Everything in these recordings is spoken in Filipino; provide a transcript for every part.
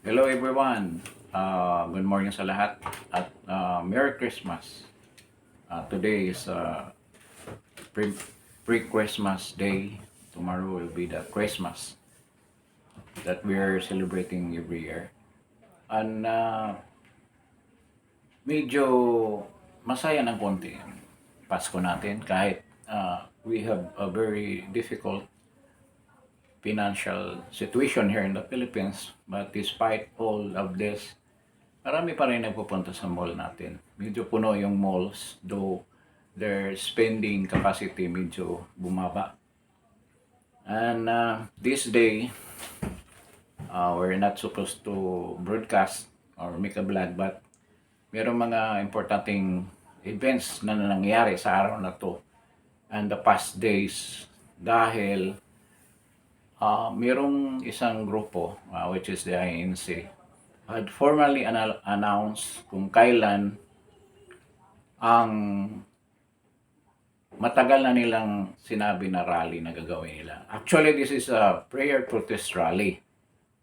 Hello everyone. Good morning sa lahat at Merry Christmas. Today is pre- pre-Christmas day. Tomorrow will be the Christmas that we are celebrating every year. And medyo masaya ng konti ang Pasko natin kahit we have a very difficult financial situation here in the Philippines. But despite all of this, marami pa rin nagpupunta sa mall natin. Medyo puno yung malls, though their spending capacity medyo bumaba. And this day, we're not supposed to broadcast or make a vlog, but merong mga importanteng events na nangyari sa araw na to and the past days dahil merong isang grupo, which is the INC, had formally announced kung kailan ang matagal na nilang sinabi na rally na gagawin nila. Actually, this is a prayer protest rally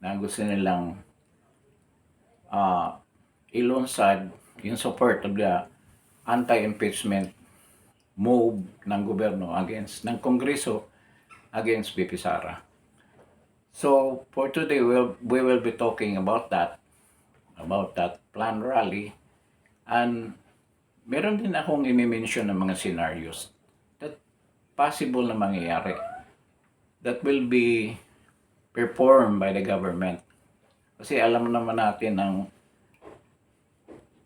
na gusto nilang ilunsad in support of the anti-impeachment move ng gobyerno against, ng Kongreso against BP Sara. So, for today, we will be talking about that planned rally. And meron din akong i-mention ng mga scenarios that possible na mangyayari that will be performed by the government. Kasi alam naman natin ng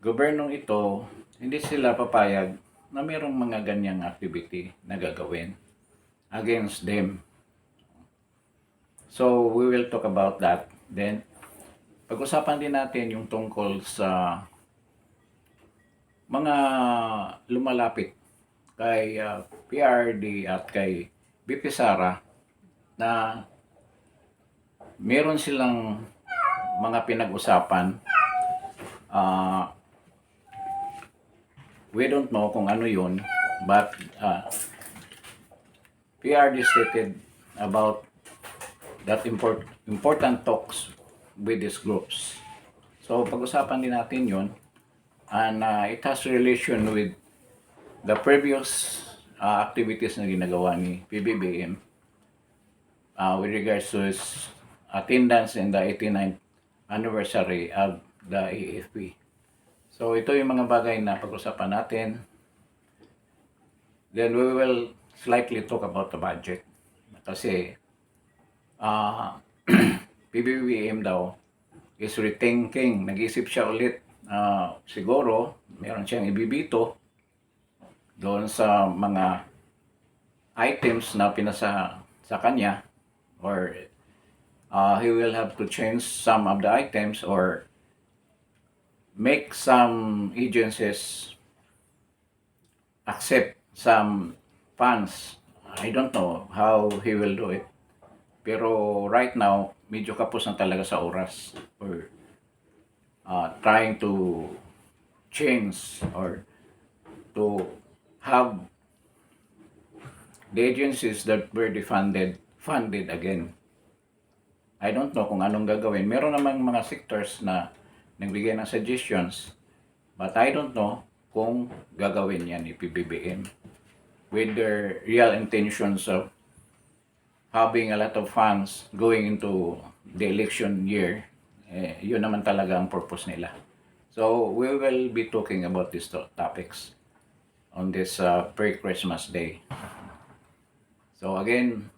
gobyernong ito, hindi sila papayag na mayroong mga ganyang activity na gagawin against them. So, we will talk about that. Then, pag-usapan din natin yung tungkol sa mga lumalapit kay PRD at kay BP Sara na meron silang mga pinag-usapan. We don't know kung ano yun, but PRD stated about that important talks with these groups. So pag-usapan din natin yun, and it has relation with the previous activities na ginagawa ni PBBM with regards to his attendance in the 89th anniversary of the AFP. So ito yung mga bagay na pag-usapan natin. Then we will slightly talk about the budget. Kasi PBBM daw is rethinking. Nag-isip siya ulit. Siguro, meron siyang ibibito doon sa mga items na pinasa sa kanya, or he will have to change some of the items or make some agencies accept some funds. I don't know how he will do it. Pero right now, medyo kapos na talaga sa oras or trying to change or to have the agencies that were defunded funded again. I don't know kung anong gagawin. Meron namang mga sectors na nagbigay ng suggestions, but I don't know kung gagawin yan ni PBBM with their real intentions of having a lot of funds going into the election year. Yun naman talaga ang purpose nila. So we will be talking about these topics on this pre-Christmas day. So again,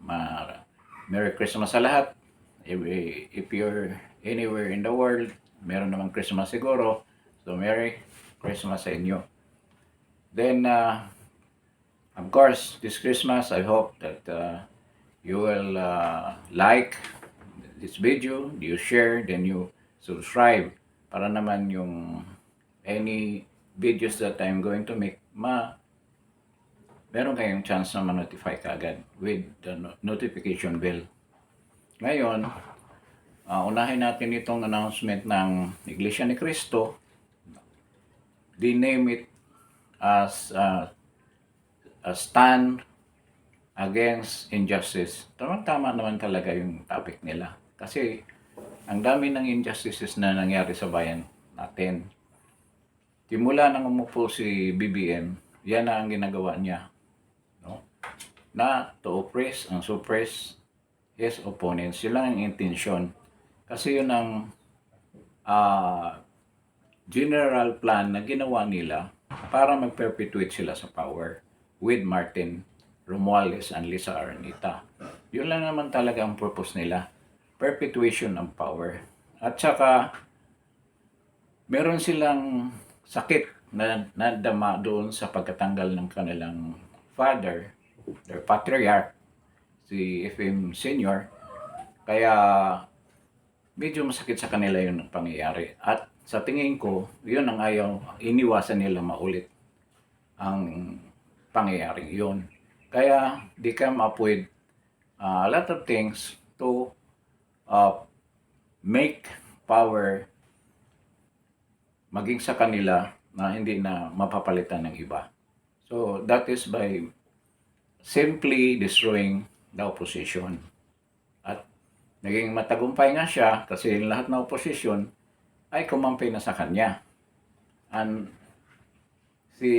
Merry Christmas sa lahat. If you're anywhere in the world, meron namang Christmas siguro. So Merry Christmas sa inyo. Then, of course, this Christmas, I hope that you will like this video, you share, then you subscribe para naman yung any videos that I'm going to make, meron kayong chance na ma-notify kaagad with the notification bell. Ngayon, unahin natin itong announcement ng Iglesia ni Cristo. They name it as a stand against injustice. Tama naman talaga yung topic nila. Kasi ang dami ng injustices na nangyari sa bayan natin. Simula nang umupo si BBM, yan na ang ginagawa niya, no? Na to oppress and suppress his opponents. Yun lang ang intention. Kasi yun ang general plan na ginawa nila para mag-perpetuate sila sa power with Martin Romualdez and Lisa Araneta. Yun lang naman talaga ang purpose nila, perpetuation of power. At saka, meron silang sakit na nadama doon sa pagkatanggal ng kanilang father, their patriarch, si FM Senior. Kaya, medyo masakit sa kanila yun ang pangyayari. At sa tingin ko, yun ang ayaw, iniwasan nila maulit ang pangyayaring yun. Kaya, they come up with a lot of things to make power maging sa kanila na hindi na mapapalitan ng iba. So, that is by simply destroying the opposition. At naging matagumpay nga siya kasi lahat ng opposition ay kumampi na sa kanya. And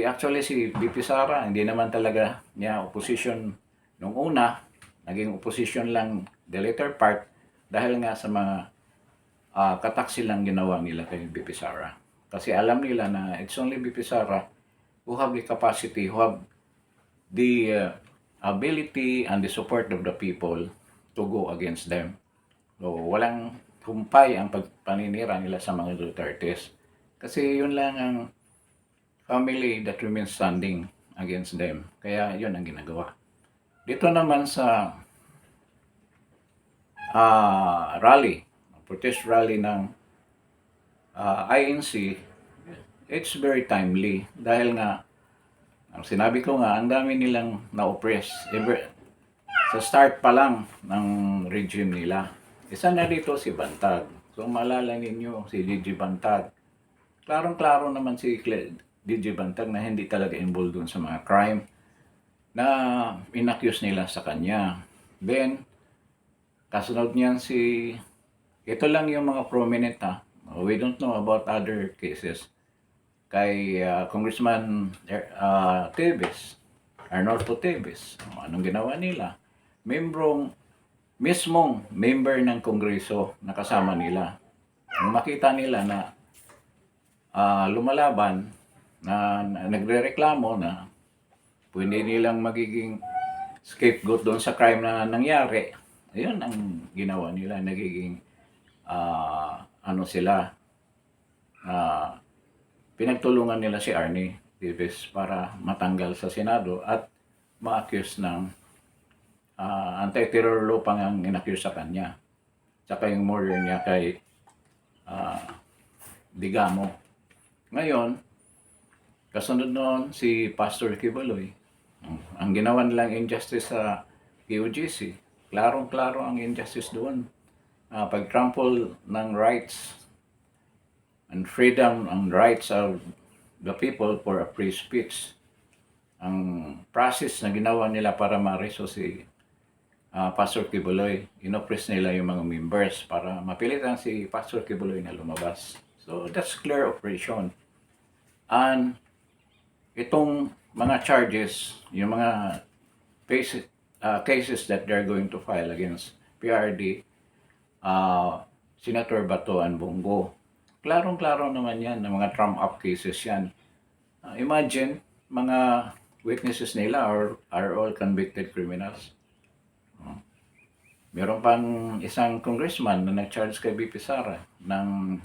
actually si BP Sara, hindi naman talaga niya opposition nung una, naging opposition lang the later part dahil nga sa mga kataksilang ginawa nila kay BP Sara. Kasi alam nila na it's only BP Sara who have the capacity, who have the ability and the support of the people to go against them. So, walang humpay ang paninira nila sa mga Dutertes. Kasi yun lang ang family that remains standing against them. Kaya yun ang ginagawa. Dito naman sa rally, protest rally ng INC, it's very timely. Dahil nga, ang sinabi ko nga, ang dami nilang na-oppress. Sa start pa lang ng regime nila. Isa na dito si Bantag. So maalala ninyo si Gigi Bantag. Klarong-klaro naman si Gigi Bantag na hindi talaga involved dun sa mga crime na inaccuse nila sa kanya. Then, kasunod niyan ito lang yung mga prominent we don't know about other cases. Kay Congressman Teves, Arnolfo Teves, anong ginawa nila? Mismong member ng Kongreso na kasama nila. Nung makita nila na lumalaban, na nagrereklamo na pwede nilang magiging scapegoat doon sa crime na nangyari, ayun ang ginawa nila, nagiging pinagtulungan nila si Arnie Teves para matanggal sa Senado at ma-accuse ng anti-terror law pang ang inaccuse sa kanya. Tsaka yung murder niya kay Digamo. Ngayon, kasunod noon si Pastor Quiboloy. Ang ginawa nilang injustice sa POGC, klarong-klaro ang injustice doon. Pag-trample ng rights and freedom and rights of the people for a free speech. Ang process na ginawa nila para ma-reso si Pastor Quiboloy, inoppress nila yung mga members para mapilitan si Pastor Quiboloy na lumabas. So that's clear operation. And itong mga charges, yung mga cases that they're going to file against PRD, Senator Bato and Bongo, klarong-klaro naman yan, na mga trump-up cases yan. Imagine, mga witnesses nila are all convicted criminals. Meron pang isang congressman na nag-charge kay BP Sara ng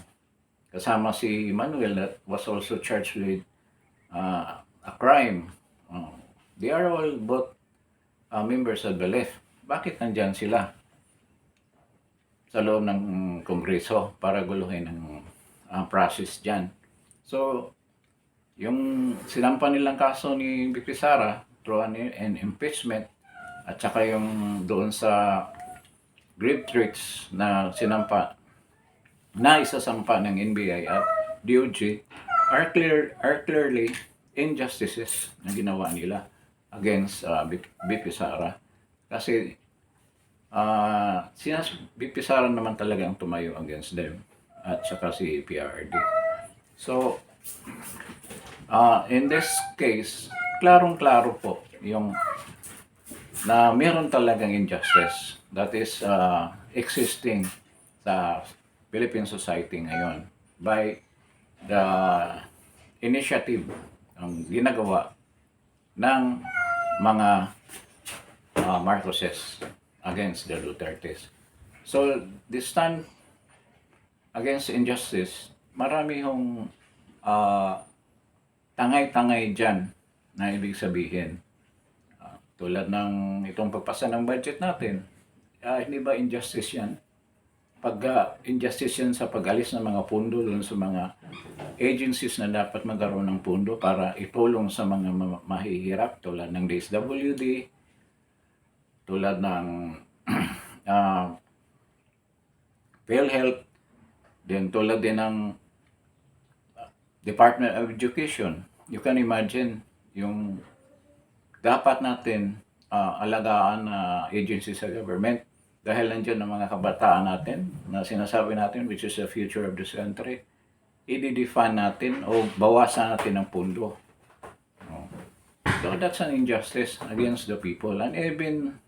kasama si Manuel that was also charged with a crime. They are all both members of the left. Bakit nandyan sila sa loob ng Kongreso para guluhin ang process dyan? So, yung sinampa nilang kaso ni BP Sara through an impeachment at saka yung doon sa grave threats na sinampa na isasampa ng NBI at DOJ are clearly injustices na ginawa nila against BP Sara. Kasi BP Sara naman talaga ang tumayo against them at saka si PRRD. So, in this case, klarong-klaro po yung na meron talagang injustice that is existing sa Philippine society ngayon by the initiative ang ginagawa ng mga Marcoses against the Dutertes. So, this stand against injustice, marami hong tangay-tangay dyan na ibig sabihin. Tulad ng itong pagpasa ng budget natin, hindi ba injustice yan? Pag injustice yan sa pag-alis ng mga pundo doon sa mga agencies na dapat magkaroon ng pundo para itulong sa mga mahihirap tulad ng DSWD, tulad ng PhilHealth, then tulad din ng Department of Education. You can imagine yung dapat natin alagaan na agency sa government dahil nandiyan ang mga kabataan natin na sinasabi natin which is the future of this country. I-defund natin o bawasan natin ang pundo. So that's an injustice against the people and even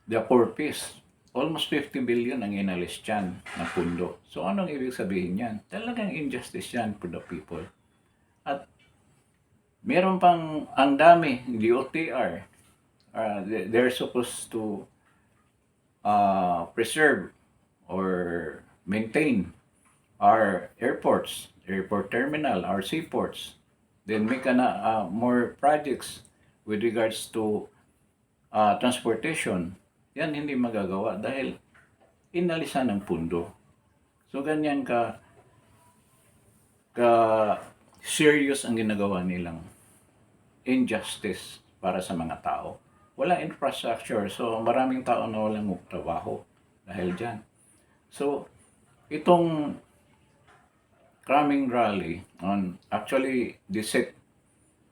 the poor piece. Almost 50 billion ang inalis dyan na pundo. So anong ibig sabihin yan? Talagang injustice yan for the people. At meron pang ang dami, DOTR. They're supposed to preserve or maintain our airports, airport terminal, our seaports. Then make more projects with regards to transportation. Yan hindi magagawa dahil inalisan ng pundo. So ganyan ka serious ang ginagawa nilang injustice para sa mga tao. Walang infrastructure, so maraming tao na walang trabaho dahil dyan. So, itong coming rally actually they set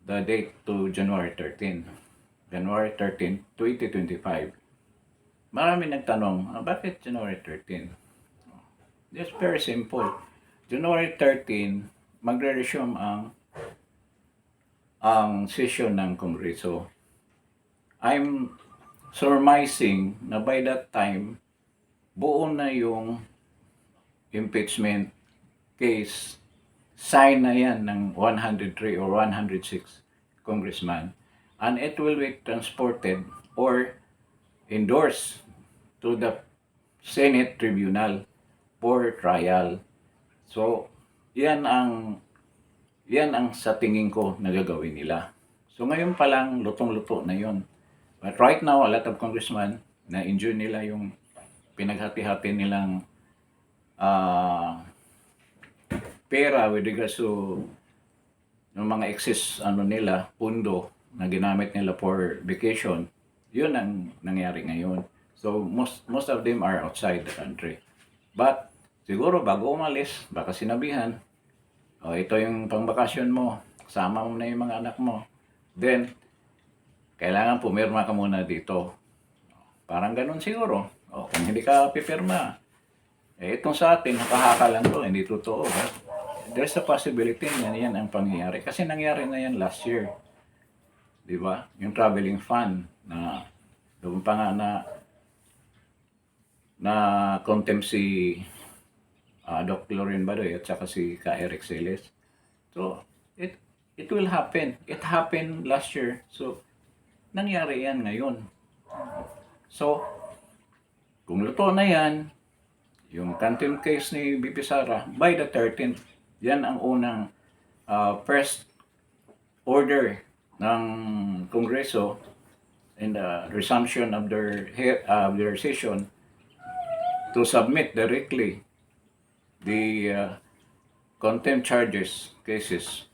the date to January 13. January 13, 2025. Marami nagtanong, bakit January 13? It's very simple. January 13, magre-resume ang session ng Kongreso. I'm surmising na by that time, buo na yung impeachment case, sign na yan ng 103 or 106 congressman, and it will be transported or endorsed to the Senate Tribunal for trial. So, yan ang sa tingin ko na gagawin nila. So, ngayon pa lang, lutong-luto na yon. But right now, a lot of congressmen na-enjoy nila yung pinaghati-hati nilang pera with regards to yung mga excess nila, pundo na ginamit nila for vacation. Yun ang nangyari ngayon. So, most of them are outside the country. But, siguro bago umalis, baka sinabihan, ito yung pangbakasyon mo, kasama mo na yung mga anak mo. Then, kailangan pumirma ka muna dito. Parang ganun siguro. Kung hindi ka pipirma, itong sa atin, nakahaka lang to, hindi totoo. There's a possibility na yan ang pangyayari. Kasi nangyari na yan last year. Di ba? Yung traveling fund na doon pa nga na contempt si Doc Lorraine Badoy at saka si Ka Eric Celes. So, it will happen. It happened last year. So, nangyari yan ngayon. So, kung luto na yan, yung contempt case ni BP Sara, by the 13th, yan ang unang first order ng Kongreso in the resumption of their session to submit directly the contempt cases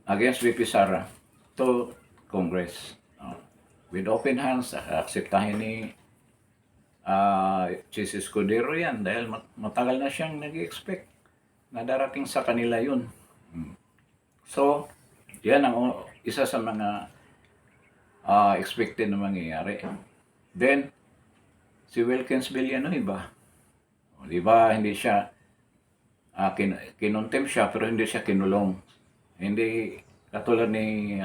against VP Sara to Congress. With open hands, akseptahin ni Chis Escudero yan dahil matagal na siyang nag-expect na darating sa kanila yun. So, yan ang isa sa mga expected na mangyayari. Then, si Wilkins Villanueva, di ba, hindi siya, kinontempt siya, pero hindi siya kinulong. Hindi katulad ni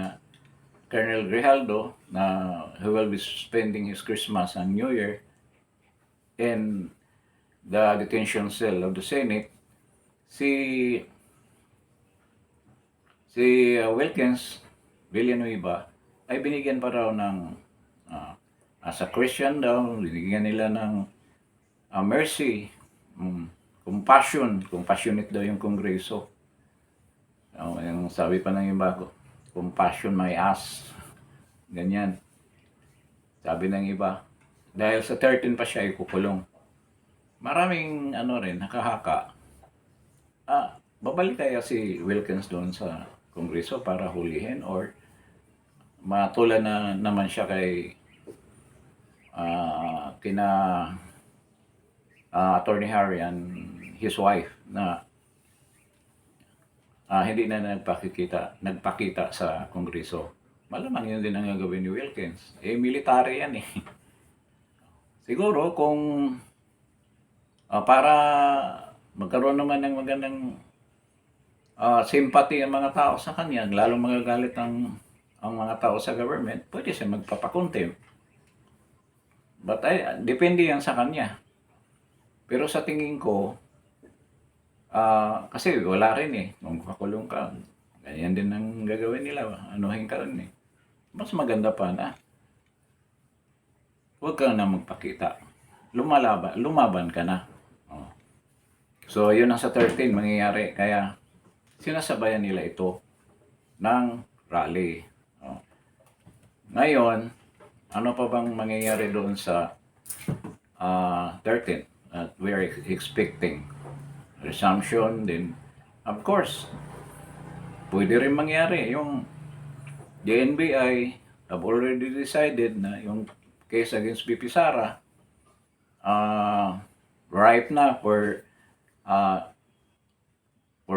Colonel Grijaldo na who will be spending his Christmas and New Year in the detention cell of the Senate. Si Wilkins Villanueva ay binigyan pa raw ng as a Christian daw, binigyan nila ng mercy, compassionate daw yung Kongreso. Yung sabi pa ng iba, compassion my ass. Ganyan. Sabi ng iba, dahil sa 13 pa siya ikukulong. Maraming nakahaka. Babalik kaya si Wilkins doon sa Kongreso para hulihin or matula na naman siya kay kina Attorney Harry and his wife na hindi na nagpakita sa Kongreso. Malamang yun din ang gagawin ni Wilkins. Military yan eh. Siguro kung para magkaroon naman ng magandang sympathy ang mga tao sa kanya, lalong magagalit ang mga tao sa government, pwede siya magpapakontempt. But depende yan sa kanya. Pero sa tingin ko, kasi wala rin eh. Kung kakulong ka, ganyan din ang gagawin nila. Anuhin ka rin eh. Mas maganda pa na huwag ka na magpakita. Lumaban ka na. So, yun ang sa 13 mangyayari. Kaya, sinasabayan nila ito ng rally. Ngayon, ano pa bang mangyayari doon sa 13? We are expecting resumption din. Of course, pwede rin mangyari. Yung DNBI have already decided na yung case against BP Sara ripe na for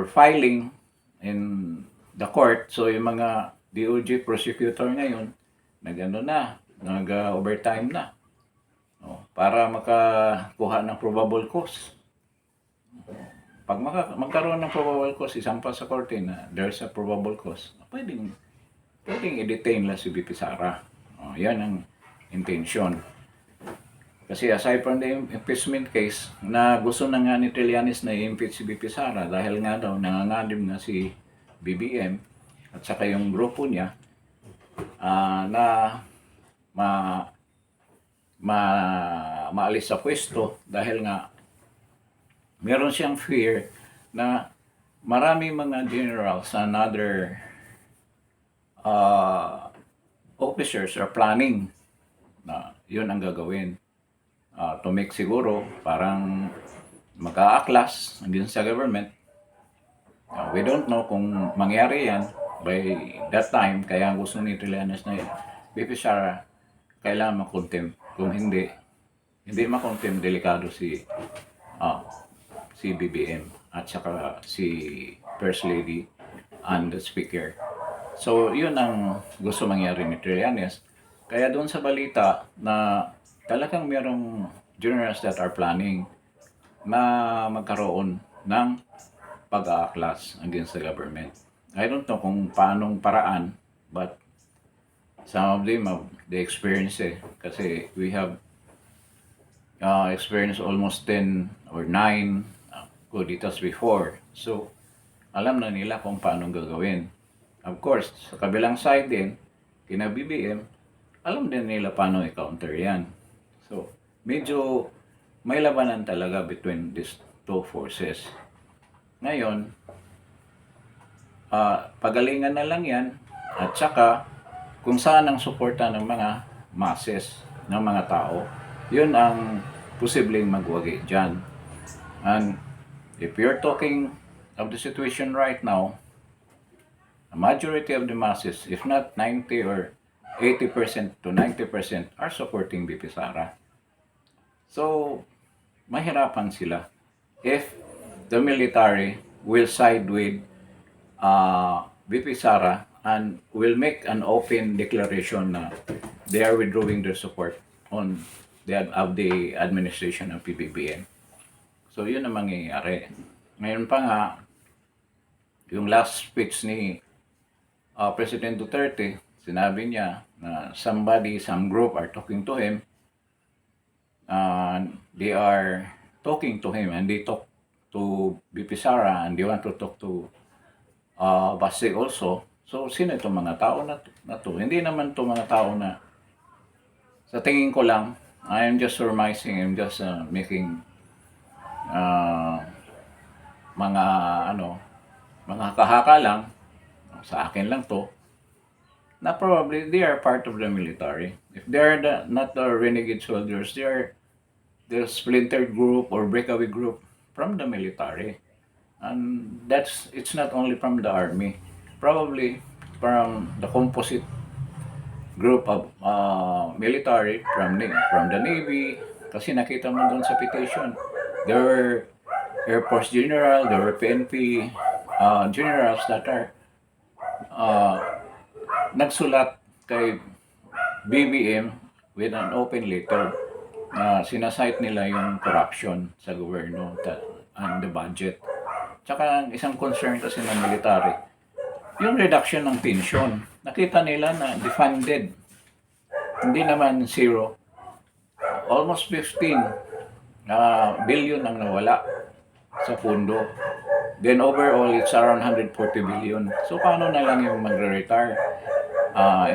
filing in the court. So yung mga DOJ prosecutor ngayon nag-overtime na para makakuha ng probable cause. Pag magkaroon ng probable cause, isampa sa korte na there's a probable cause, pwedeng i-detain lang si BP Sara. Yan ang intention. Kasi aside from the impeachment case, na gusto na nga ni Trillanes na i-impeach si BP Sara dahil nga daw nanganganib na si BBM at saka yung grupo niya na maalis sa pwesto dahil nga meron siyang fear na maraming mga generals and other officers are planning na yun ang gagawin. To make siguro parang mag-aaklas against sa government. We don't know kung mangyari yan by that time, kaya gusto ni Trillanes na BP Sara kailangan makontempt. Kung hindi makontempt, delikado si BBM at saka si First Lady and the Speaker. So yun ang gusto mangyari ni Trillanes. Kaya doon sa balita na talagang mayroong generals that are planning na magkaroon ng pag-aaklas against the government. I don't know kung paanong paraan, but some of them have the experience kasi we have experienced almost 10 or 9 kuditas before. So, alam na nila kung paanong gagawin. Of course, sa kabilang side din, kina BBM, alam din nila paano i-counter yan. So, medyo may labanan talaga between these two forces. Ngayon, pagalingan na lang yan at saka kung saan ang suporta ng mga masses, ng mga tao, yun ang posibleng magwagi dyan. And if you're talking of the situation right now, a majority of the masses, if not 90 or 80% to 90% are supporting BP Sara. So, mahirapan sila if the military will side with BP Sara and will make an open declaration na they are withdrawing their support on the administration ng PBBM. So yun ang mangyayari. Ngayon pa nga, yung last speech ni President Duterte, sinabi niya na somebody, some group are talking to him. They are talking to him and they talk to BP Sara and they want to talk to Basig also. So, sino itong mga tao na to? Hindi naman to mga tao na sa tingin ko lang, I am just surmising, I'm just making mga mga kahaka lang, sa akin lang to, na probably they are part of the military. If they are not the renegade soldiers, they are the splintered group or breakaway group from the military. And it's not only from the army, probably from the composite group of military from the Navy. Kasi nakita mo doon sa petition, there were Air Force General, there were PNP generals that are nagsulat kay BBM with an open letter na sinasite nila yung corruption sa gobyerno and the budget. Tsaka ang isang concern kasi ng military, yung reduction ng pension. Nakita nila na defunded. Hindi naman zero. Almost 15 billion ang nawala sa pundo. Then overall, it's around 140 billion. So paano na lang yung magre-retire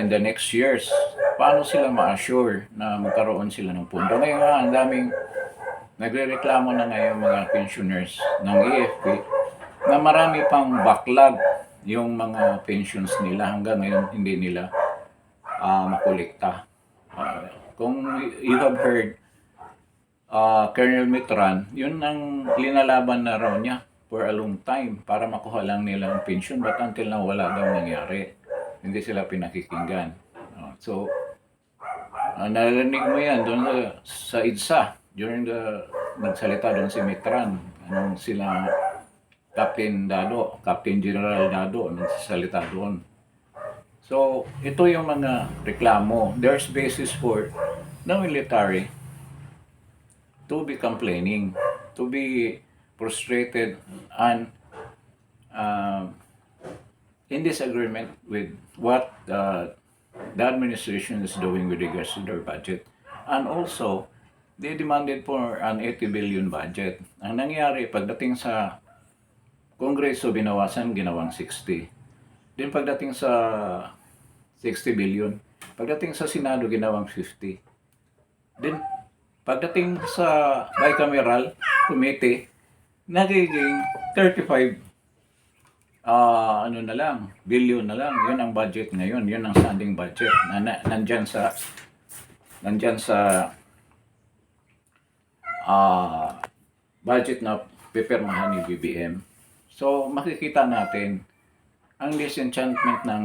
in the next years? Paano sila ma-assure na magkaroon sila ng pundo? Ngayon nga, ang daming nagre-reklamo na ngayon mga pensioners ng AFP na marami pang backlog yung mga pensions nila hanggang ngayon hindi nila makolekta. Kung you have heard Colonel Mitran, yun ang linalaban na raw niya for a long time para makuha lang nila ang pension, but until na wala daw nangyari. Hindi sila pinakikinggan. So, narinig mo yan doon sa IDSA during nagsalita doon si Mitran. Anong sila Captain General Dado nagsasalita doon. So, ito yung mga reklamo. There's basis for the military to be complaining, to be frustrated and in disagreement with what the administration is doing with regards to their budget. And also, they demanded for an 80 billion budget. Ang nangyari, pagdating sa Kongreso, binawasan, ginawang 60. Then pagdating sa 60 billion, pagdating sa Senado, ginawang 50. Then pagdating sa bicameral committee, nagiging 35 na lang, billion na lang. Yun ang budget ngayon, yun ang standing budget na nandyan sa budget na pipirmahan ni BBM. So makikita natin ang disenchantment ng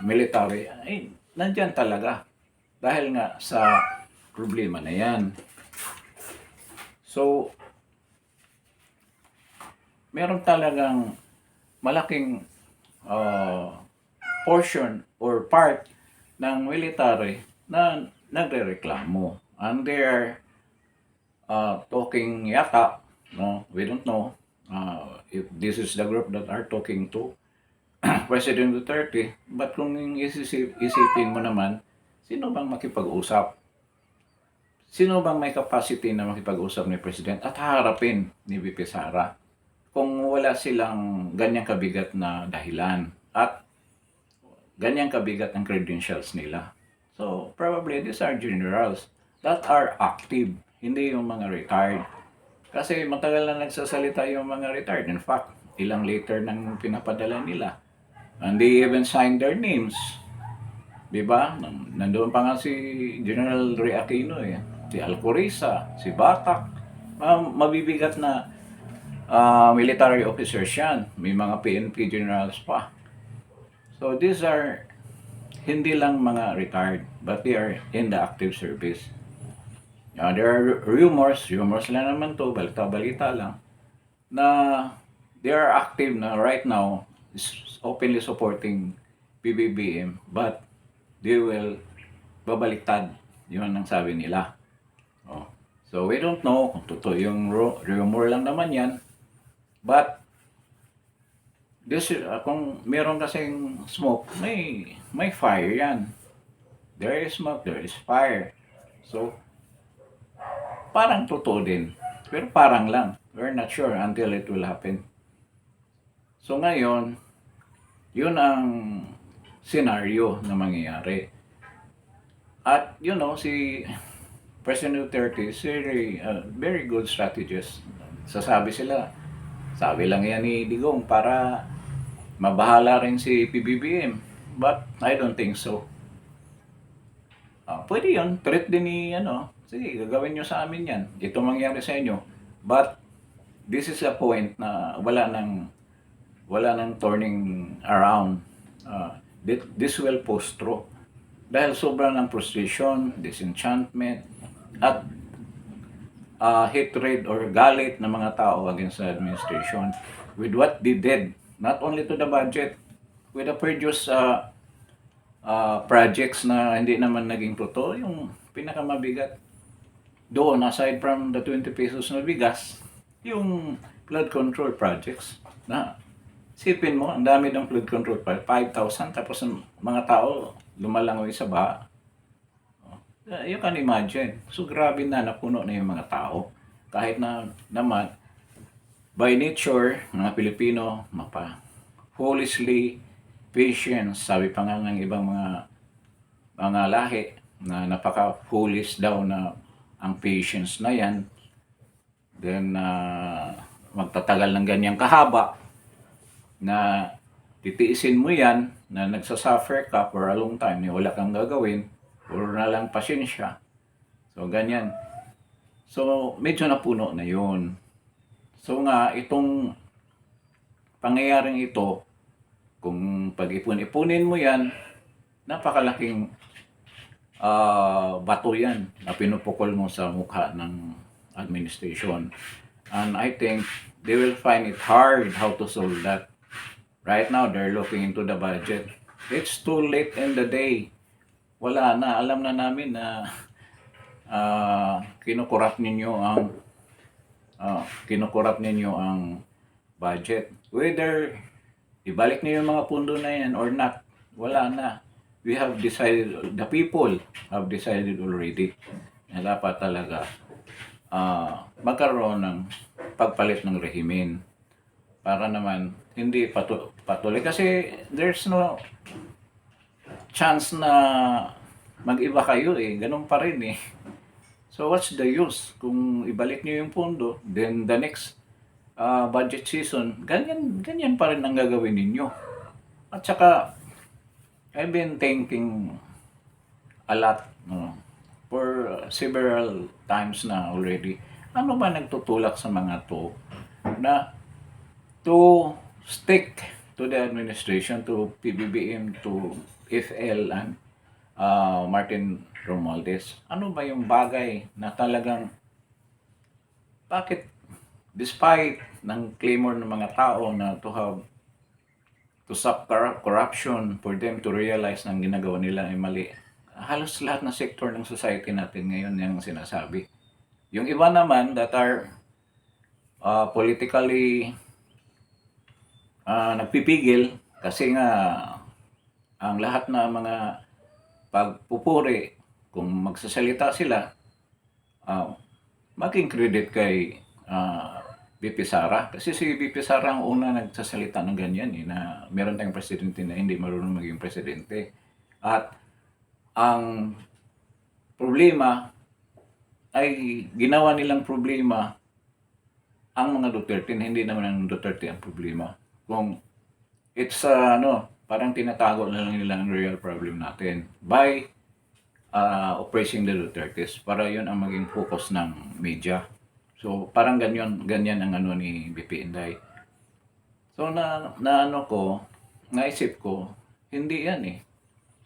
military ay nandyan talaga dahil nga sa problema na yan. So meron talagang malaking portion or part ng military na nagrereklamo, and they are talking yata, no, we don't know if this is the group that are talking to President Duterte, but kung isipin mo naman, sino bang makipag-usap? Sino bang may capacity na makipag-usap ni President at harapin ni VP Sara kung wala silang ganyang kabigat na dahilan at ganyang kabigat ang credentials nila? So, probably these are generals that are active, hindi yung mga retired. Kasi matagal na nagsasalita yung mga retired. In fact, ilang letter nang pinapadala nila. And they even signed their names. Diba? Nandoon pa nga si General Ray Aquino, si Alcoriza, si Batak. Mabibigat na military officers yan. May mga PNP generals pa. So these are hindi lang mga retired, but they are in the active service. There are rumors lang naman to, balita lang, na they are active na right now, is openly supporting PBBM, but they will babaliktad Yun ang sabi nila. Oh. So we don't know kung totoo yung rumor lang naman yan. But kung meron kasing smoke, may fire yan. There is smoke, there is fire. So parang totoo din. Pero parang lang. We're not sure until it will happen. So ngayon, yun ang scenario na mangyayari. At si President Duterte is very good strategist. Sasabi sila, sabi lang yan ni Digong para mabahala rin si PBBM. But I don't think so. Pwede yun, threat din ni sige, gagawin nyo sa amin yan. Ito mangyari sa inyo. But this is a point na wala nang turning around. This will post through. Dahil sobrang ng frustration, disenchantment, at hatred or galit ng mga tao against the administration with what they did, not only to the budget, with the previous projects na hindi naman naging totoo. Yung pinakamabigat doon, aside from the 20 pesos na bigas, yung flood control projects na sipin mo, ang dami ng flood control project, 5,000, tapos ang mga tao lumalangoy sa baha. You can imagine. So grabe na, napuno na yung mga tao. Kahit na naman, by nature, mga Pilipino, foolishly patient. Sabi pa nga ng ibang mga lahi na napaka-foolish daw na ang patience na yan. Then, magtatagal ng ganyang kahaba na titiisin mo yan, na nagsasuffer ka for a long time, wala kang gagawin, puro na lang pasensya. So, ganyan. So, medyo napuno na yun. So nga, itong pangyayaring ito, kung pag-ipon-ipunin mo yan, napakalaking bato yan na pinupukol mo sa mukha ng administration. And I think they will find it hard how to solve that. Right now, they're looking into the budget. It's too late in the day. Wala na. Alam na namin na kinukurap ninyo ang budget. Whether ibalik niyo yung mga pundo na yan or not, wala na. We have decided, the people have decided already na dapat talaga magkaroon ng pagpalit ng rehimen para naman hindi patuloy. Kasi there's no chance na mag-iba kayo ganun pa rin So what's the use kung ibalik niyo yung pondo, then the next budget season, ganyan pa rin ang gagawin ninyo. At saka, I've been thinking a lot for several times na already. Ano ba nagtutulak sa mga to na to stick to the administration, to PBBM, to FL, and Martin Romualdez? Ano ba yung bagay na talagang bakit despite ng clamor ng mga tao na to stop corruption, for them to realize na ang ginagawa nila ay mali, halos lahat ng sector ng society natin ngayon yung sinasabi. Yung iba naman that are politically nagpipigil kasi nga ang lahat na mga pagpupuri, kung magsasalita sila, maging credit kay BP Sara. Kasi si BP Sara ang una nagsasalita ng ganyan na meron tayong presidente na hindi marunong maging presidente. At ang problema ay ginawa nilang problema ang mga Duterte, hindi naman ang Duterte ang problema. Kung it's parang tinatago na lang nila ang real problem natin by oppressing the Dutertes para yun ang maging focus ng media. So parang ganyan ang ni BP Inday. So naisip ko, hindi yan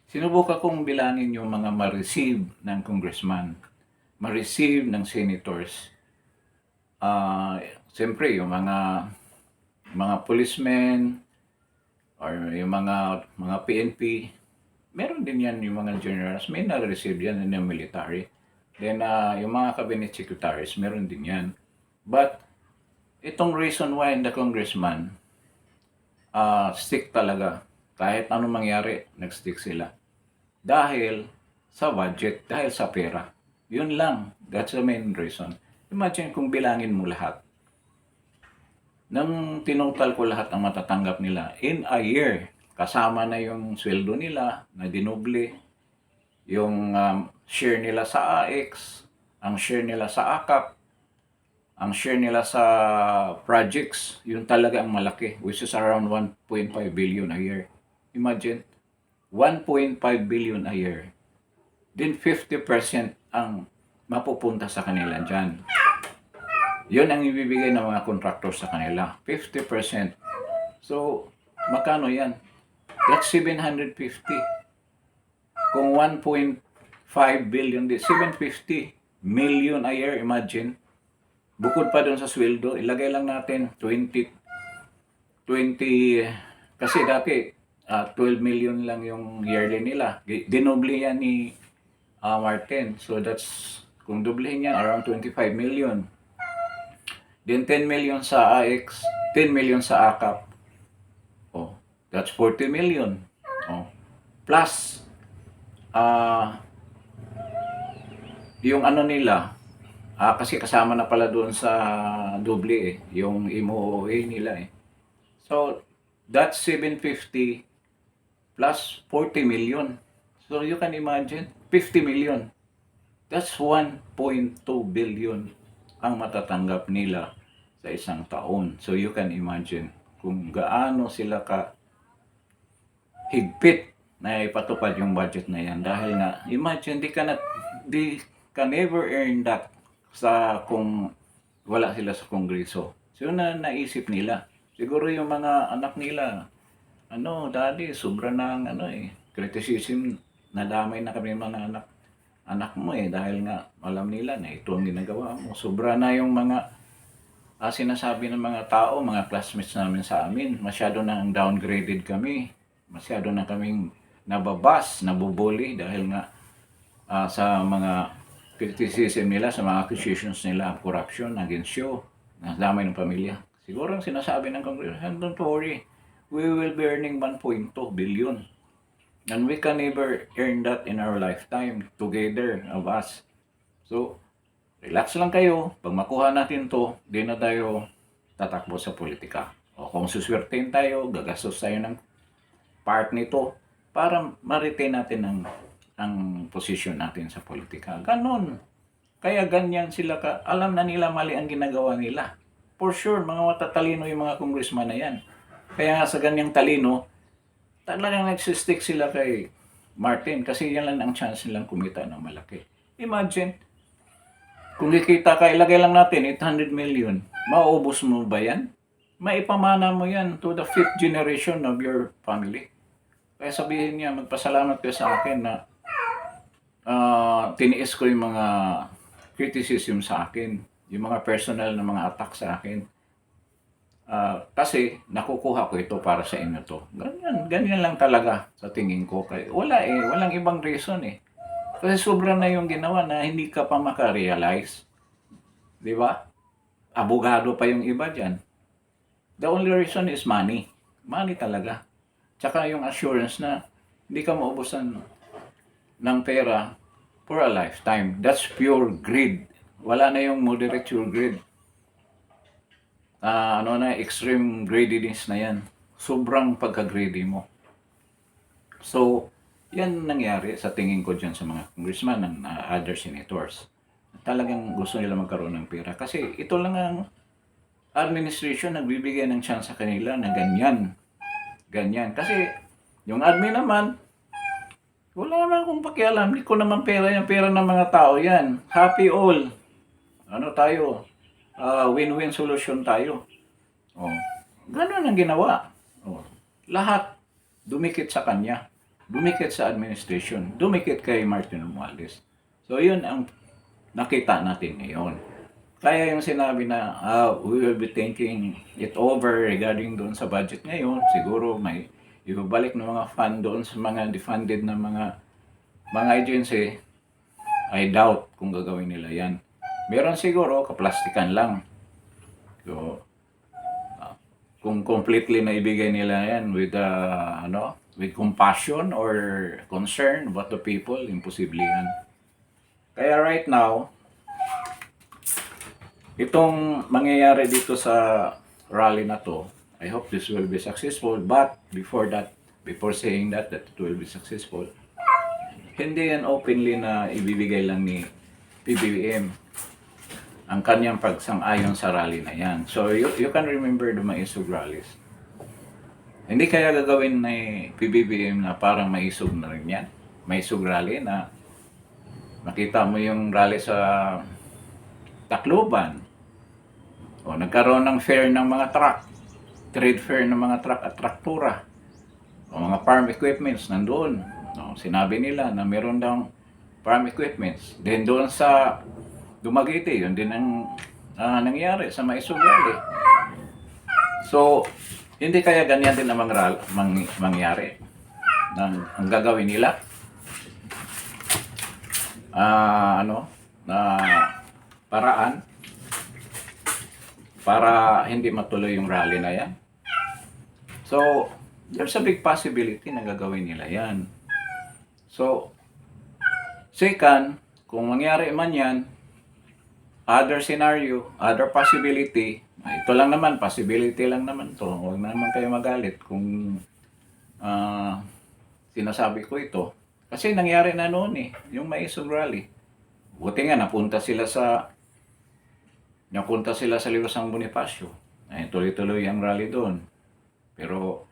Sinubukan kong bilangin yung mga ma-receive ng congressman, ma-receive ng senators. Siyempre yung mga policemen or yung mga PNP, meron din yan yung mga generals, may na-receive yan in the military. Then, yung mga cabinet secretaries, meron din yan. But, itong reason why the congressman stick talaga, kahit anong mangyari, nag-stick sila. Dahil sa budget, dahil sa pera. Yun lang. That's the main reason. Imagine kung bilangin mo lahat. Nang tinotal ko lahat ang matatanggap nila in a year, kasama na yung sweldo nila na dinoble, yung share nila sa AX, ang share nila sa AKAP, ang share nila sa projects, yun talaga ang malaki, which is around 1.5 billion a year. Imagine, 1.5 billion a year. Then 50% ang mapupunta sa kanila dyan. Yun ang ibibigay ng mga contractor sa kanila. 50%. So, magkano yan? That's 750. Kung 1.5 billion, 750 million a year, imagine. Bukod pa doon sa sweldo, ilagay lang natin 20, kasi dati 12 million lang yung yearly nila. Dinoble yan ni Martin. So that's, kung doblehin yan, around 25 million. Then 10 million sa AX, 10 million sa AKAP. Oh, that's 40 million. Oh. Plus, yung ano nila, kasi kasama na pala doon sa doble yung MOA nila So, that's 750 plus 40 million. So, you can imagine, 50 million. That's 1.2 billion ang matatanggap nila sa isang taon. So, you can imagine kung gaano sila ka higpit na ipatupad yung budget na yan. Dahil nga, imagine, di ka never earn that kung wala sila sa kongreso. So, naisip nila. Siguro yung mga anak nila, daddy, sobra ng criticism, nadamay na kami mga anak mo dahil nga alam nila na ito ang ginagawa mo. Sobra na yung mga sinasabi ng mga tao, mga classmates namin sa amin, masyado na downgraded kami, masyado na kaming nababas, nabubuli dahil nga sa mga criticism nila, sa mga accusations nila of corruption against you, nadamay ng pamilya. Siguro ang sinasabi ng Congressman, don't worry, we will be earning 1.2 billion. And we can never earn that in our lifetime together of us. So, relax lang kayo. Pag makuha natin to, di na tayo tatakbo sa politika. O kung suswertein tayo, gagastos tayo ng part nito para ma-retain natin ang posisyon natin sa politika. Ganon. Kaya ganyan sila alam na nila mali ang ginagawa nila. For sure, mga matatalino yung mga congressman na yan. Kaya nga sa ganyang talino, talagang nagsistick sila kay Martin kasi yan lang ang chance nilang kumita ng malaki. Imagine, kung kikita ka, ilagay lang natin 800 million, mauubos mo ba yan? Maipamana mo yan to the 5th generation of your family. Kaya sabihin niya, magpasalamat kayo sa akin na tiniis ko yung mga criticism sa akin, yung mga personal na mga attack sa akin. Kasi nakukuha ko ito para sa inyo to. Ganyan lang talaga sa tingin ko. Walang ibang reason Kasi sobra na yung ginawa na hindi ka pa makarealize. Di ba? Abogado pa yung iba dyan. The only reason is money. Money talaga. Tsaka yung assurance na hindi ka maubusan ng pera for a lifetime. That's pure greed. Wala na yung moderate pure greed. Extreme greediness na yan. Sobrang pagka-greedy mo. So, yan nangyari sa tingin ko dyan sa mga congressman and other senators. Talagang gusto nila magkaroon ng pera. Kasi ito lang ang administration nagbibigay ng chance sa kanila na ganyan. Ganyan. Kasi yung admin naman, wala naman akong pakialam. Hindi ko naman pera yung pera ng mga tao yan. Happy all. Tayo? Win-win solution tayo. Ganun ang ginawa. Lahat dumikit sa kanya. Dumikit sa administration. Dumikit kay Martin Romualdez. So, yun ang nakita natin ngayon. Kaya yung sinabi na we will be thinking it over regarding doon sa budget ngayon, siguro may ibabalik ng mga fund doon sa mga defunded na mga agency, I doubt kung gagawin nila yan. Meron siguro, kaplastikan lang. So, kung completely na ibigay nila yan with with compassion or concern about the people, imposible yan. Kaya right now, itong mangyayari dito sa rally na to, I hope this will be successful, but before saying that it will be successful, hindi yan openly na ibibigay lang ni PBBM ang kanyang pagsang-ayon sa rally na yan. So, you can remember the Maisog rallies. Hindi kaya gagawin ni PBBM na parang Maisog na rin yan. Maisog rally na makita mo yung rally sa Tacloban. O, nagkaroon ng fair ng mga truck. Trade fair ng mga truck at traktura. O, mga farm equipments nandoon. O, sinabi nila na meron daw farm equipments. Then doon sa Dumaguete, yun din ang nangyari sa Maisog Rally. So, hindi kaya ganyan din ang mangyari ang gagawin nila? Na paraan para hindi matuloy yung rally na yan. So, there's a big possibility na gagawin nila yan. So, second, kung mangyari man yan, other scenario, other possibility, ito lang naman, possibility lang naman to. Huwag na naman kayo magalit kung sinasabi ko ito. Kasi nangyari na noon yung Maisog Rally. Buti nga, napunta sila sa Liwasang Bonifacio. Ay, tuloy-tuloy ang rally doon. Pero,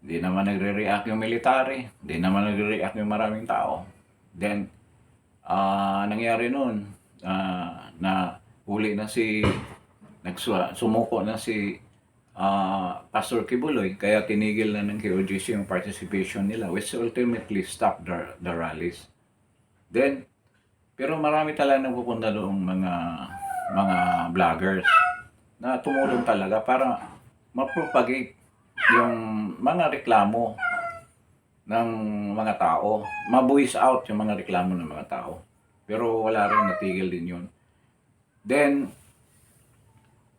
di naman nagre-react yung military. Di naman nagre-react yung maraming tao. Then, nangyari noon, na huli na sumuko na si Pastor Kibuloy, kaya tinigil na ng KOJC yung participation nila, which ultimately stopped the rallies. Then, pero marami talaga nagpupunta doong mga vloggers na tumulong talaga para mapropagate yung mga reklamo ng mga tao, mabuwis out yung mga reklamo ng mga tao. Pero wala rin, natigil din yun. Then,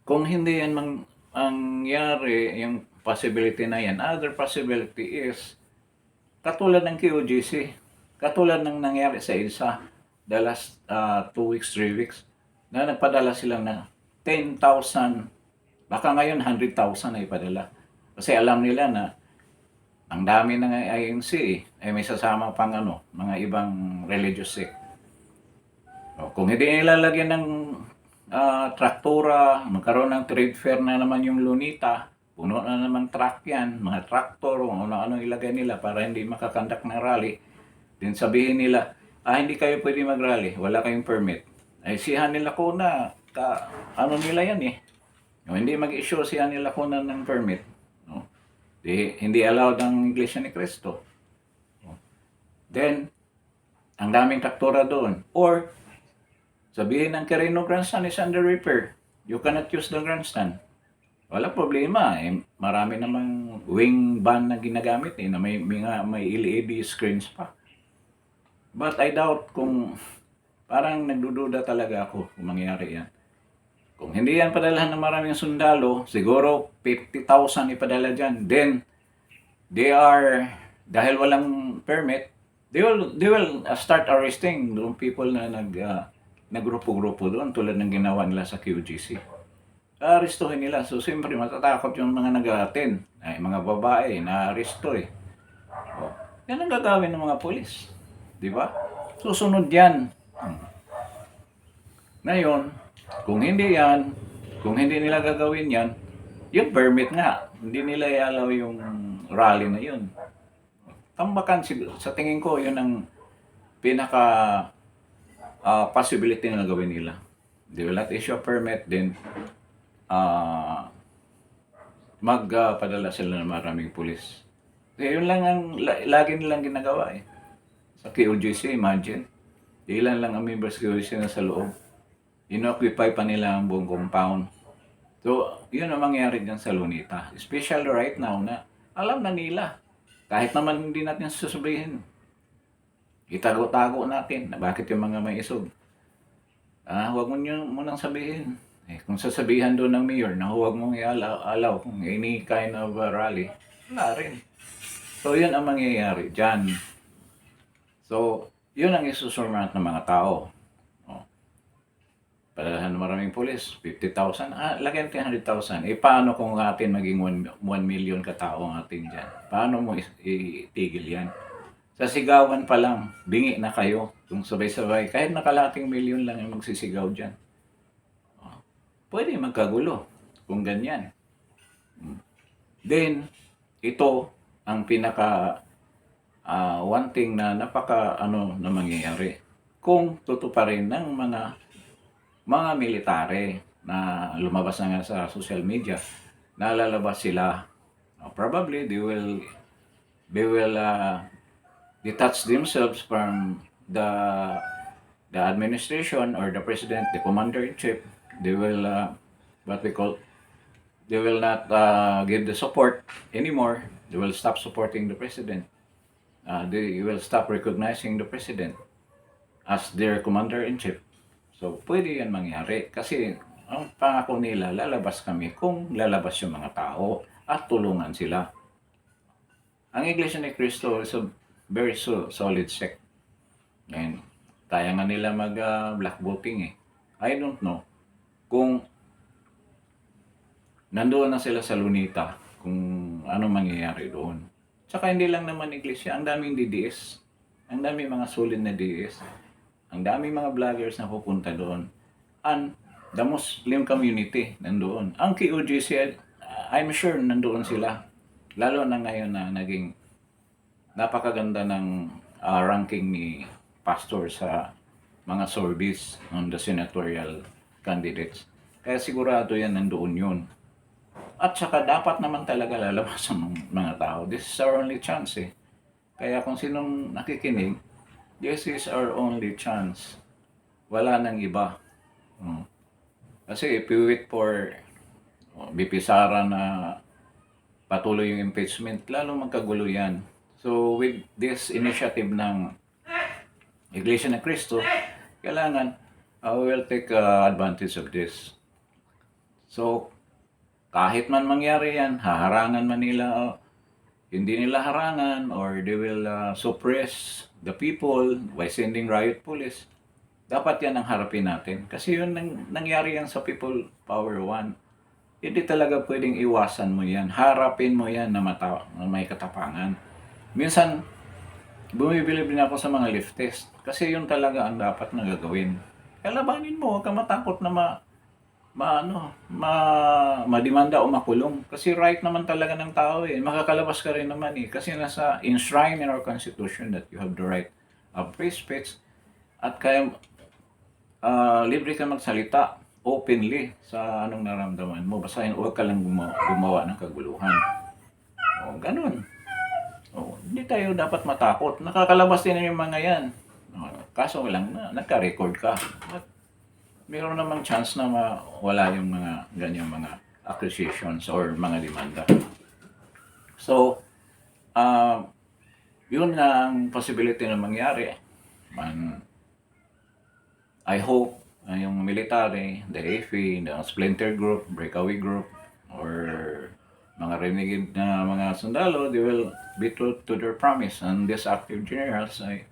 kung hindi yan mangyari, yung possibility na yan, other possibility is, katulad ng KOJC, katulad ng nangyari sa EDSA, the last 2 weeks, 3 weeks, na nagpadala sila na 10,000, baka ngayon 100,000 na ipadala. Kasi alam nila na ang dami ng INC, ay may sasama pang mga ibang religious sect. Kung hindi nilalagyan ng traktura, magkaroon ng trade fair na naman yung Lunita, puno na naman truck yan, mga traktor, ano-ano ilagay nila para hindi makakandak ng rally. Then sabihin nila, hindi kayo pwede mag-rally, wala kayong permit. Ay sihan nila ko na, ano nila yan hindi mag-issue sihan nila ko na ng permit. Hindi allowed ang Iglesia ni Cristo. Then, ang daming traktura doon. Or, sabihin ng Quirino grandstand is under repair. You cannot use the grandstand. Wala problema. Marami namang wing van na ginagamit na may LED screens pa. But I doubt kung parang nagdududa talaga ako kung mangyari yan. Kung hindi yan padalahan ng maraming sundalo, siguro 50,000 ipadala dyan. Then, dahil walang permit, they will start arresting yung people na naggrupo-grupo doon tulad ng ginawa nila sa QGC. Arestuhin nila. So, siyempre, matatakot yung mga nag-attend. Ay, mga babae, na-aresto Yan ang gagawin ng mga polis. Di ba? Susunod yan. Ngayon, kung hindi nila gagawin yan, yung permit nga, hindi nila i-allow yung rally na yun. Tambakan, sa tingin ko, yun ang pinaka possibility na gawin nila. They will not issue a permit, then magpadala sila ng maraming pulis. Yun lang ang lagi nilang ginagawa Sa KOJC, imagine. Ilan lang ang members KOJC na sa loob. Inoccupy pa nila ang buong compound. So, yun ang mangyari dyan sa Lunita. Especially right now na Alam na nila. Kahit naman hindi natin sasabihin. Itago-tago natin na bakit yung mga may isog. Huwag mo nyo munang sabihin. Kung sasabihan doon ng mayor na huwag mong i-allow kung any kind of rally, wala rin. So, yun ang mangyayari dyan. So, yun ang isusurmat ng mga tao. Padalahan maraming pulis, 50,000. Lagyan natin 100,000. Paano kung atin maging 1 million katao ang atin dyan? Paano mo itigil yan? Sa sigawan pa lang, bingi na kayo. Kung sabay-sabay, kahit nakalating milyon lang yung magsisigaw dyan. Pwede magkagulo kung ganyan. Then, ito ang pinaka one thing na napaka na mangyayari. Kung tutuparin ng mga militare na lumabas na nga sa social media, nalalabas sila. Probably they will detach themselves from the administration or the president, the commander-in-chief. They will they will not give the support anymore. They will stop supporting the president. They will stop recognizing the president as their commander-in-chief. So, pwede yan mangyari kasi ang pangako nila, lalabas kami kung lalabas yung mga tao at tulungan sila. Ang Iglesia ni Cristo is a very solid sect. And kaya nga nila mag-black voting I don't know kung nandoon na sila sa Lunita, kung ano mangyayari doon. Tsaka hindi lang naman Iglesia, ang daming DDS. Ang daming mga solid na DDS. Ang daming mga vloggers na pupunta doon. And the Muslim community nandoon. Ang KOJC, I'm sure nandoon sila. Lalo na ngayon na naging napakaganda ng ranking ni pastor sa mga service on the senatorial candidates. Kaya sigurado yan nandoon yun. At saka dapat naman talaga lalabas ang mga tao. This is our only chance Kaya kung sinong nakikinig, this is our only chance. Wala nang iba. Kasi if you wait for BP Sara na patuloy yung impeachment, lalong magkagulo yan. So with this initiative ng Iglesia ni Cristo, kailangan we will take advantage of this. So kahit man mangyari yan, haharangan man nila, hindi nila harangan, or they will suppress the people by sending riot police, dapat yan ang harapin natin. Kasi yun nangyari yan sa People Power 1. Hindi talaga pwedeng iwasan mo yan. Harapin mo yan na may katapangan. Minsan, bumibilib din ako sa mga leftist. Kasi yun talaga ang dapat na gagawin. Kalabanin mo, huwag ka matakot na madimanda o makulong. Kasi right naman talaga ng tao Makakalabas ka rin naman Kasi nasa enshrined in our Constitution that you have the right of free speech at kaya libre ka magsalita openly sa anong naramdaman mo. Basta huwag ka lang gumawa ng kaguluhan. Ganun. Hindi tayo dapat matakot. Nakakalabas din yung mga yan. Kaso lang na nagka-record ka. At meron namang chance na mawala yung mga ganyang mga accusations or mga demanda. So, yun na ang possibility na mangyari. I hope yung military, the AFI, the splinter group, breakaway group, or mga renegade na mga sundalo, they will be true to their promise. And these active generals ay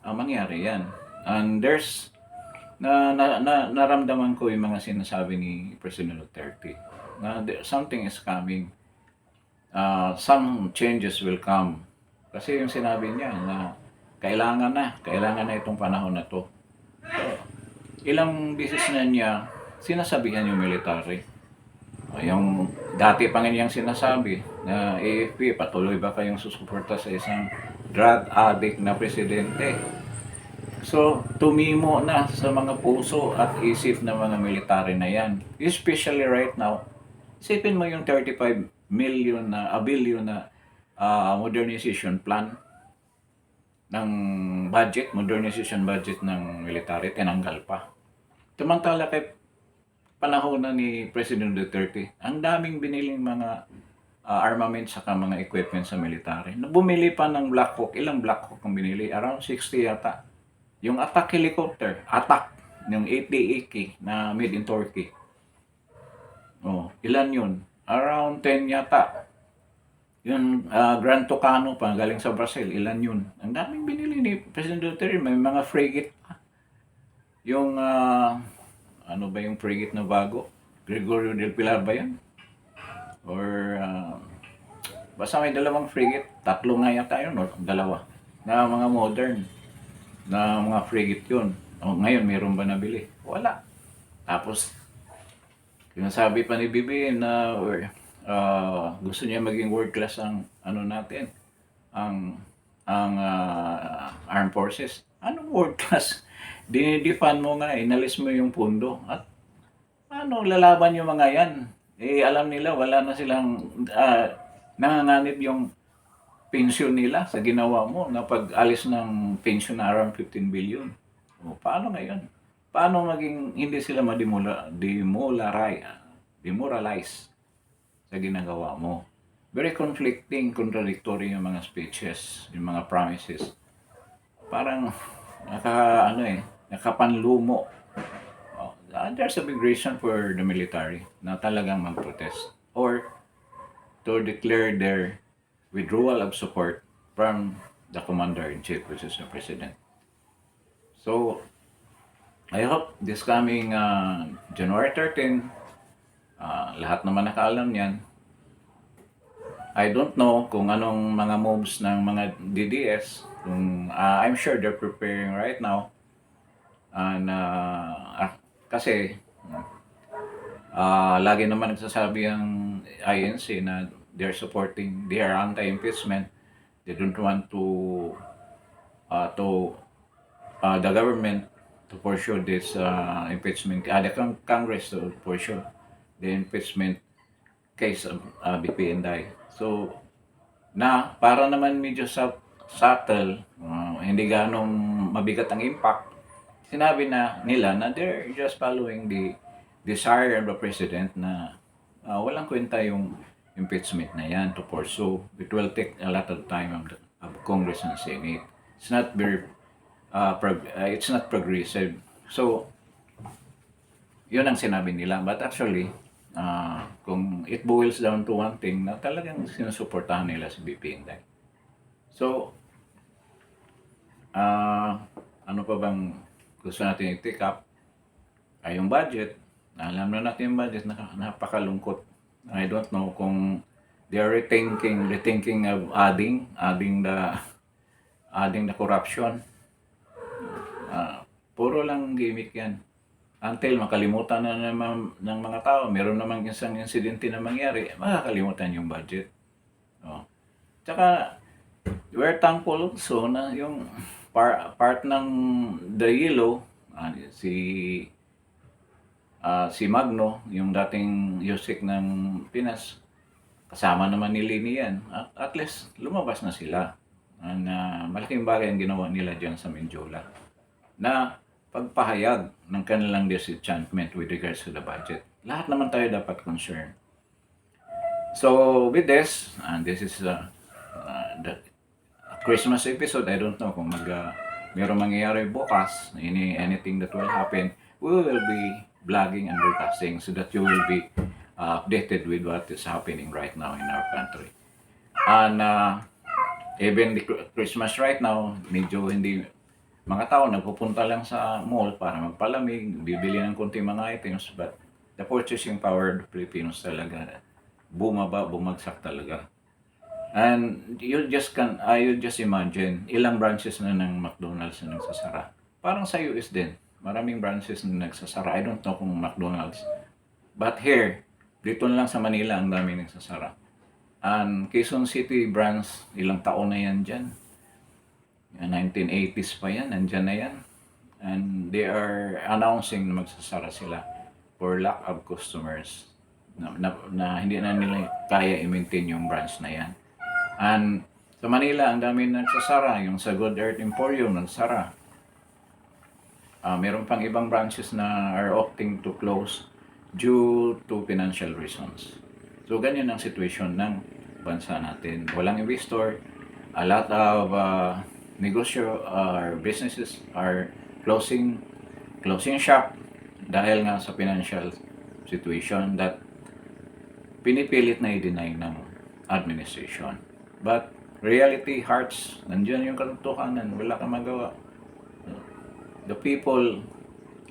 mangyari yan. And there's naramdaman ko yung mga sinasabi ni President Duterte na something is coming. Some changes will come. Kasi yung sinabi niya na kailangan na itong panahon na to. So, ilang beses na niya sinasabihan yung military. Yung dati pa nga niyang sinasabi na AFP, patuloy ba kayong susuporta sa isang drug addict na presidente? So, tumimo na sa mga puso at isip ng mga military na yan. Especially right now, isipin mo yung 35 billion na modernization plan ng modernization budget ng military, tinanggal pa. Tumantala kay panahon na ni President Duterte, ang daming biniling mga armament saka mga equipment sa military. Bumili pa ng Black Hawk. Ilang Black Hawk ang binili? Around 60 yata. Yung attack helicopter, attack, yung 8D-AK na made in Turkey. Oh, ilan yun? Around 10 yata. Yung Grand Tucano pa, galing sa Brazil, ilan yun? Ang daming binili ni President Duterte. May mga frigate pa. Yung, ano ba yung frigate na bago? Gregorio del Pilar ba yan? Or, basta may dalawang frigate. Tatlo nga yata yun, o dalawa. Na mga modern na mga frigate yun. O, ngayon, mayroon ba nabili? Wala. Tapos, sinasabi pa ni Bibi na gusto niya maging world class ang ano natin, ang armed forces. Anong world class? Dinidefund mo nga, inalis mo yung pundo. At ano, lalaban yung mga yan. Eh, alam nila, wala na silang nanganganib yung pensyon nila sa ginawa mo na pag-alis ng pensyon na around 15 billion. O, paano ngayon? Paano maging hindi sila demoralize sa ginagawa mo? Very conflicting, contradictory yung mga speeches, yung mga promises. Parang nakapanlumo. There's a big reason for the military na talagang mag-protest or to declare their withdrawal of support from the commander-in-chief, which is the president. So, I hope this coming January 13, lahat naman nakaalam niyan. I don't know kung anong mga moves ng mga DDS. I'm sure they're preparing right now. And kasi lagi naman nagsasabi ang INC na they are anti-impeachment. They don't want the government to pursue this impeachment, the Congress to pursue the impeachment case of BP Inday. So, para naman medyo subtle, hindi ganong mabigat ang impact, sinabi nila na they're just following the desire of the president na walang kwenta yung impeachment na yan to pursue. It will take a lot of time of Congress and Senate. It's not very it's not progressive. So, yun ang sinabi nila. But actually, kung it boils down to one thing, na talagang sinusuportahan nila si BP Inday. So, ano pa bang gusto natin i-take up? Yung budget. Alam na natin yung budget, napakalungkot. I don't know kung they are rethinking of adding the corruption. Puro lang gimmick yan. Until makalimutan na naman ng mga tao, meron namang isang insidente na mangyari, makakalimutan yung budget. Tsaka, we're thankful also na yung part ng The Yellow, si Magno, yung dating Yusik ng Pinas, kasama naman ni Lini yan. At least, lumabas na sila. Malaking bagay ang ginawa nila dyan sa Mindiola na pagpahayag ng kanilang disenchantment with regards to the budget. Lahat naman tayo dapat concerned. So, with this, and this is the Christmas episode, I don't know kung mayroong mangyayari bukas, anything that will happen, we will be vlogging and broadcasting so that you will be updated with what is happening right now in our country. And even the Christmas right now, medyo hindi, mga tao nagpupunta lang sa mall para magpalamig, bibili ng konting mga items, but the purchasing power of the Filipinos talaga bumagsak talaga. And you just imagine ilang branches na ng McDonald's na nagsasara. Parang sa US din, maraming branches na nagsasara. I don't know kung McDonald's. But here, dito lang sa Manila, ang dami nagsasara. And Quezon City branch, ilang taon na yan dyan. 1980s pa yan, nandyan na yan. And they are announcing na magsasara sila for lack of customers. Na hindi na nila kaya i-maintain yung branch na yan. And sa Manila, ang dami nagsasara. Yung sa Good Earth Emporium, nagsara. Meron pang ibang branches na are opting to close due to financial reasons. So, ganyan ang situation ng bansa natin. Walang investor, a lot of negosyo or businesses are closing shop dahil nga sa financial situation that pinipilit na i-deny ng administration. But reality hurts, nandiyan yung katotohanan, wala kang magawa. The people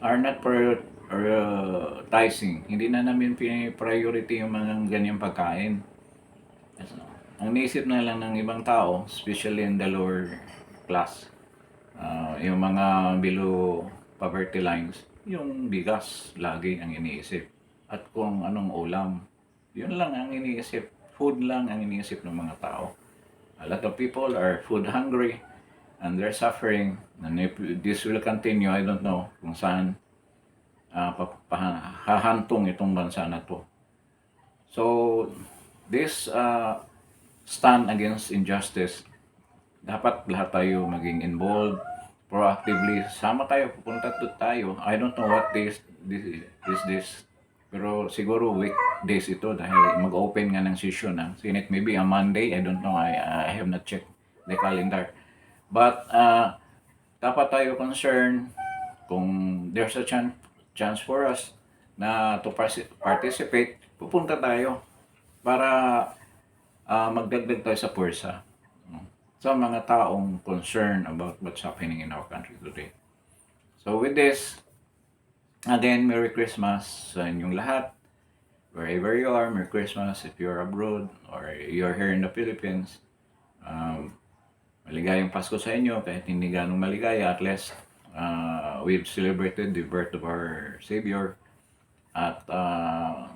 are not prioritizing. Hindi na namin priority yung mga ganyang pagkain. Ang naisip na lang ng ibang tao, especially in the lower class, yung mga below poverty lines, yung bigas lagi ang iniisip. At kung anong ulam, yun lang ang iniisip. Food lang ang iniisip ng mga tao. A lot of people are food hungry and they're suffering. And if this will continue, I don't know kung saan hahantong itong bansa na to. So, this stand against injustice, dapat lahat tayo maging involved, proactively, sama tayo, pupunta tayo. I don't know what this is this, pero siguro weekdays ito dahil mag-open nga ng session ng Senate, maybe a Monday, I don't know, I have not checked the calendar. But dapat tayo concerned kung there's a chance for us na to participate, pupunta tayo para magdagdag tayo sa puwersa sa mga taong concerned about what's happening in our country today. So with this, again, Merry Christmas sa inyong lahat. Wherever you are, Merry Christmas if you're abroad or you're here in the Philippines. Maligayang Pasko sa inyo kahit hindi ganong maligaya. At least we've celebrated the birth of our Savior. At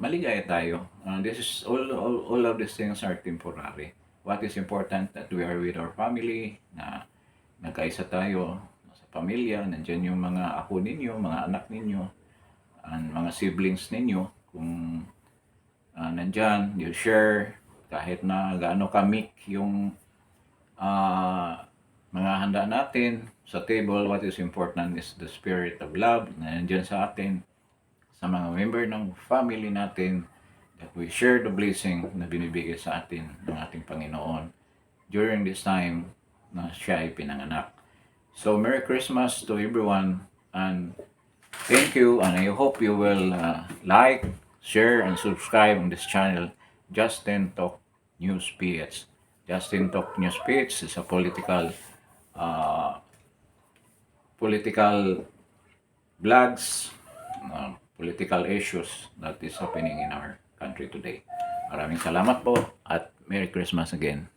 maligaya tayo. This is all of these things are temporary. What is important that we are with our family, na nagkaisa tayo sa pamilya, nandiyan yung mga apo ninyo, mga anak ninyo, and mga siblings ninyo. Kung nandyan, you share kahit na gaano kamik yung mga handa natin sa table. What is important is the spirit of love na nandyan sa atin, sa mga member ng family natin, that we share the blessing na binibigay sa atin ng ating Panginoon during this time na siya ay pinanganak. So, Merry Christmas to everyone, and thank you, and I hope you will like, share, and subscribe on this channel, Justin Talk News PH. Justin Talk News PH is a political vlogs, political issues that is happening in our country today. Maraming salamat po at Merry Christmas again.